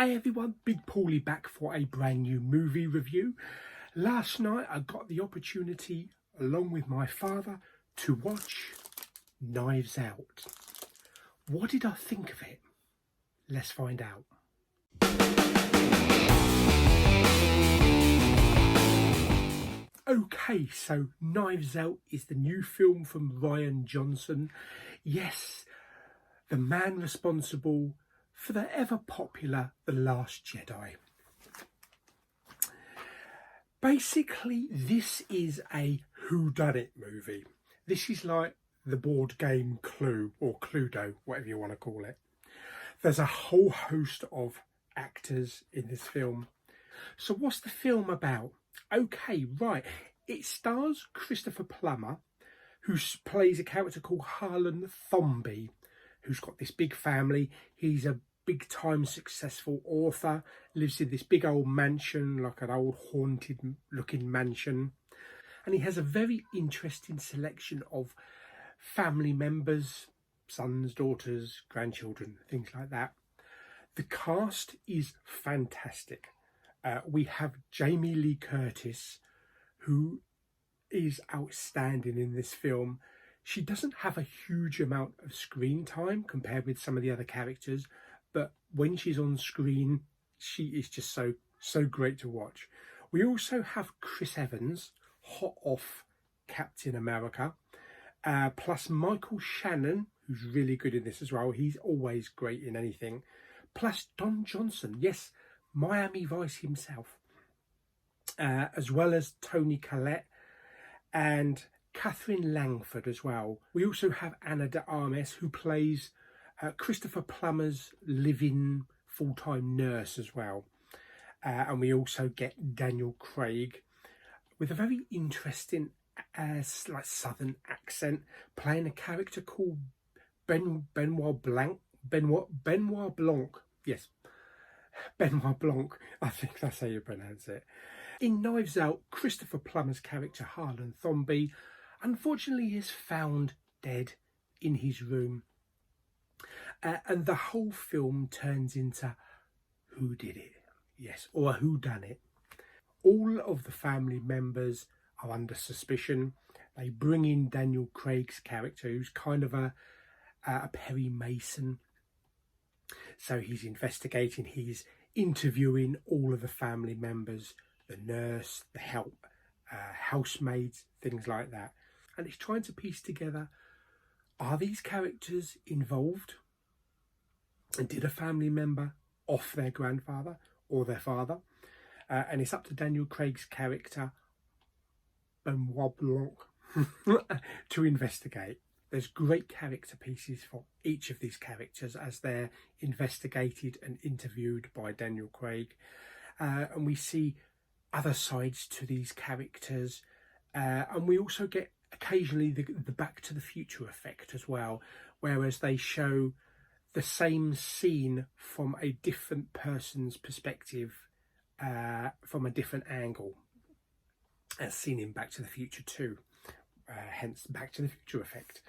Hey everyone, Big Pauly back for a brand new movie review. Last night I got the opportunity, along with my father, to watch Knives Out. What did I think of it? Let's find out. Okay, so Knives Out is the new film from Rian Johnson. Yes, the man responsible for the ever popular The Last Jedi. Basically, this is a whodunit movie. This is like the board game Clue, or Cluedo, whatever you want to call it. There's a whole host of actors in this film. So what's the film about? Okay, right. It stars Christopher Plummer, who plays a character called Harlan Thrombey, who's got this big family. He's a big-time successful author, lives in this big old mansion, like an old haunted-looking mansion. And he has a very interesting selection of family members, sons, daughters, grandchildren, things like that. The cast is fantastic. We have Jamie Lee Curtis, who is outstanding in this film. She doesn't have a huge amount of screen time compared with some of the other characters, but when she's on screen, she is just so great to watch. We also have Chris Evans, hot off Captain America, plus Michael Shannon, who's really good in this as well. He's always great in anything. Plus Don Johnson, yes, Miami Vice himself, as well as Toni Collette and Catherine Langford as well. We also have Ana de Armas, who plays Christopher Plummer's living full-time nurse as well. And we also get Daniel Craig with a very interesting like southern accent, playing a character called Benoit Blanc. Yes, Benoit Blanc, I think that's how you pronounce it. In Knives Out, Christopher Plummer's character Harlan Thrombey unfortunately is found dead in his room. And the whole film turns into who did it? Yes, or who done it? All of the family members are under suspicion. They bring in Daniel Craig's character, who's kind of a Perry Mason. So he's investigating, he's interviewing all of the family members, the nurse, the help, housemaids, things like that. And he's trying to piece together, are these characters involved? And did a family member off their grandfather or their father? And it's up to Daniel Craig's character, Benoit Blanc, to investigate. There's great character pieces for each of these characters as they're investigated and interviewed by Daniel Craig. And we see other sides to these characters. And we also get occasionally the Back to the Future effect as well, whereas they show the same scene from a different person's perspective, from a different angle, as seen in Back to the Future 2, hence Back to the Future effect.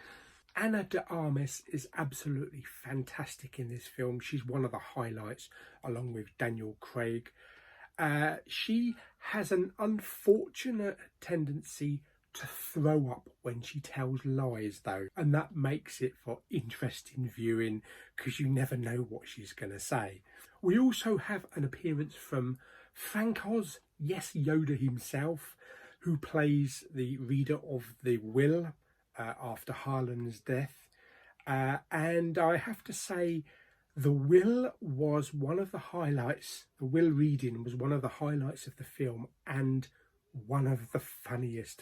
Ana de Armas is absolutely fantastic in this film. She's one of the highlights, along with Daniel Craig. She has an unfortunate tendency to throw up when she tells lies, though, and that makes it for interesting viewing because you never know what she's going to say. We also have an appearance from Frank Oz, yes, Yoda himself, who plays the reader of the will after Harlan's death. And I have to say, the will was one of the highlights. The will reading was one of the highlights of the film, and one of the funniest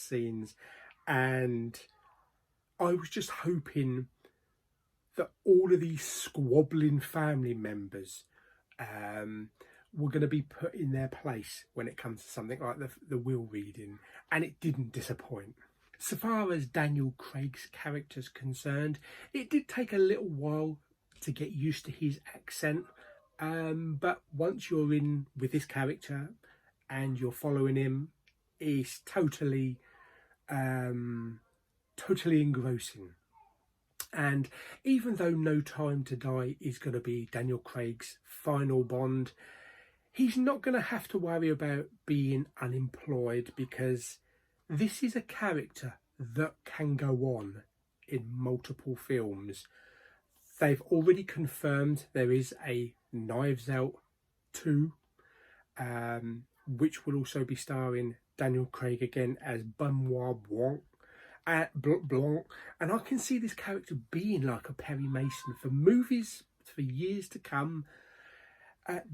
scenes. And I was just hoping that all of these squabbling family members were going to be put in their place when it comes to something like the will reading, and it didn't disappoint. So far as Daniel Craig's character's concerned, it did take a little while to get used to his accent, but once you're in with this character and you're following him, it's totally engrossing. And even though No Time to Die is going to be Daniel Craig's final Bond, he's not going to have to worry about being unemployed, because this is a character that can go on in multiple films. They've already confirmed there is a Knives Out 2, which will also be starring Daniel Craig again as Benoit Blanc. And I can see this character being like a Perry Mason for movies for years to come.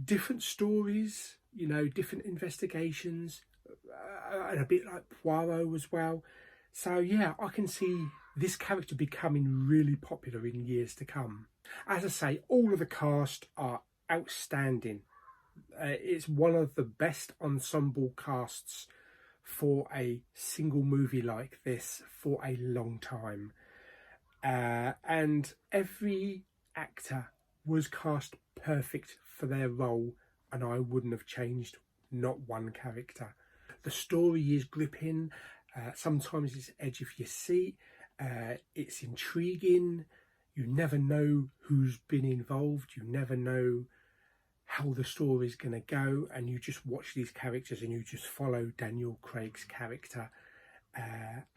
Different stories, you know, different investigations, and a bit like Poirot as well. So yeah, I can see this character becoming really popular in years to come. As I say, all of the cast are outstanding. It's one of the best ensemble casts for a single movie like this for a long time. And every actor was cast perfect for their role, and I wouldn't have changed not one character. The story is gripping. Sometimes it's edge of your seat. It's intriguing. You never know who's been involved. You never know how the story is going to go, and you just watch these characters and you just follow Daniel Craig's character.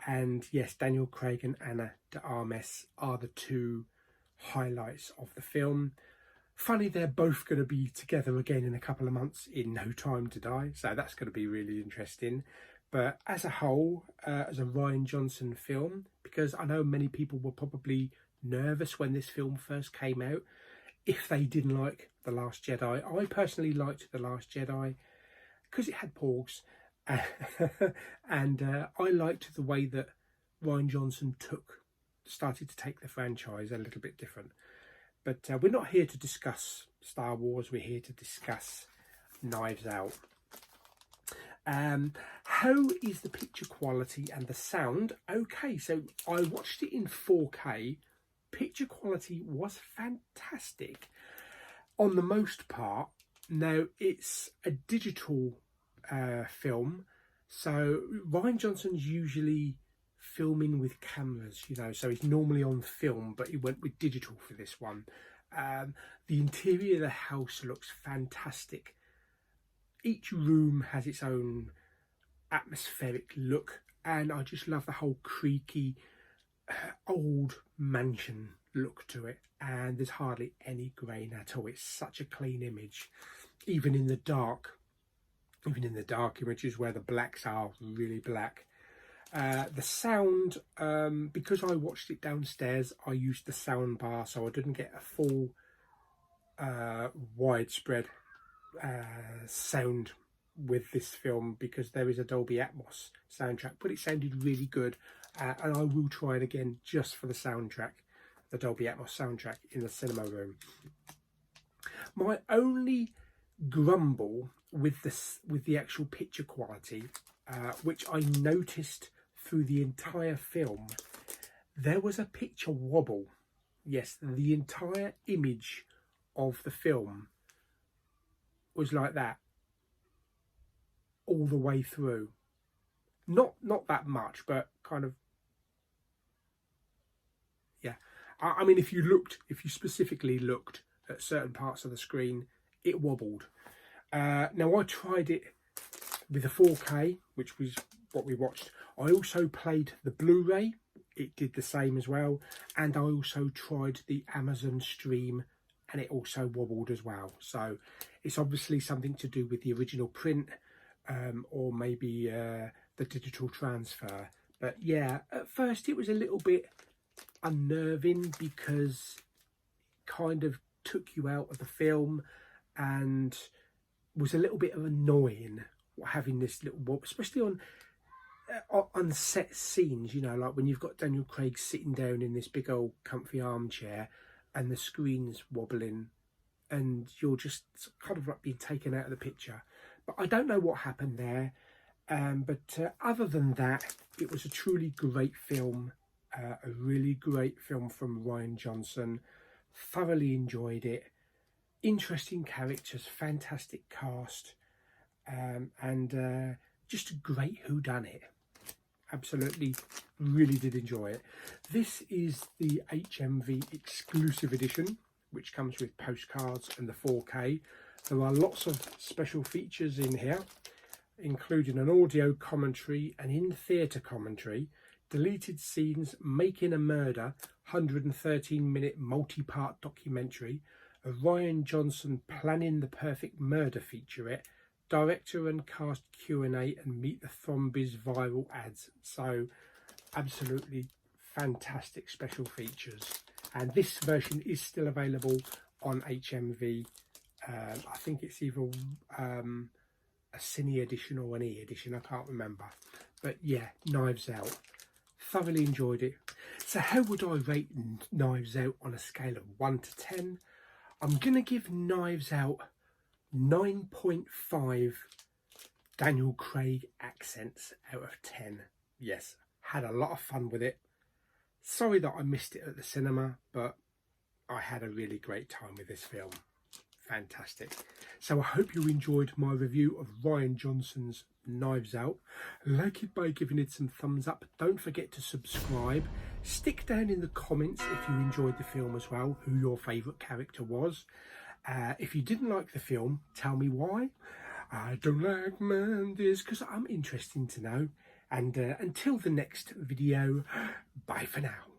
And yes, Daniel Craig and Ana de Armas are the two highlights of the film. Funny, they're both going to be together again in a couple of months in No Time to Die, so that's going to be really interesting. But as a whole, as a Rian Johnson film, because I know many people were probably nervous when this film first came out, if they didn't like The Last Jedi. I personally liked The Last Jedi because it had Porgs. And I liked the way that Rian Johnson started to take the franchise a little bit different. But we're not here to discuss Star Wars, we're here to discuss Knives Out. How is the picture quality and the sound? Okay, so I watched it in 4K. Picture quality was fantastic on the most part. Now, it's a digital film, so Rian Johnson's usually filming with cameras, you know, so he's normally on film, but he went with digital for this one. The interior of the house looks fantastic. Each room has its own atmospheric look, and I just love the whole creaky old mansion look to it, and there's hardly any grain at all. It's such a clean image, even in the dark images where the blacks are really black. The sound, because I watched it downstairs, I used the sound bar, so I didn't get a full widespread sound with this film, because there is a Dolby Atmos soundtrack, but it sounded really good, and I will try it again just for the soundtrack, the Dolby Atmos soundtrack in the cinema room. My only grumble with the actual picture quality, which I noticed through the entire film, there was a picture wobble. Yes, the entire image of the film was like that all the way through. Not that much, but kind of, yeah. I mean, if you specifically looked at certain parts of the screen, it wobbled. Now, I tried it with a 4K, which was what we watched. I also played the Blu-ray. It did the same as well. And I also tried the Amazon stream, and it also wobbled as well. So it's obviously something to do with the original print, or maybe the digital transfer. But yeah, at first it was a little bit unnerving, because it kind of took you out of the film and was a little bit of annoying having this little wobble, especially on set scenes, you know, like when you've got Daniel Craig sitting down in this big old comfy armchair and the screen's wobbling and you're just kind of like being taken out of the picture. But I don't know what happened there. But other than that, it was a truly great film, a really great film from Rian Johnson. Thoroughly enjoyed it. Interesting characters, fantastic cast, and just a great whodunit. Absolutely, really did enjoy it. This is the HMV exclusive edition, which comes with postcards and the 4K. There are lots of special features in here, including an audio commentary, an in-theatre commentary, deleted scenes, Making a Murder, 113-minute multi-part documentary, a Ryan Johnson Planning the Perfect Murder featurette, director and cast Q&A, and Meet the Thombies viral ads. So absolutely fantastic special features. And this version is still available on HMV. I think it's either a Cine edition or an E edition, I can't remember. But yeah, Knives Out. Thoroughly enjoyed it. So how would I rate Knives Out on a scale of 1 to 10? I'm going to give Knives Out 9.5 Daniel Craig accents out of 10. Yes, had a lot of fun with it. Sorry that I missed it at the cinema, but I had a really great time with this film. Fantastic. So I hope you enjoyed my review of Ryan Johnson's Knives Out. Like it by giving it some thumbs up. Don't forget to subscribe. Stick down in the comments if you enjoyed the film as well, who your favourite character was. If you didn't like the film, tell me why. I don't like Mondays, because I'm interested to know. And until the next video, bye for now.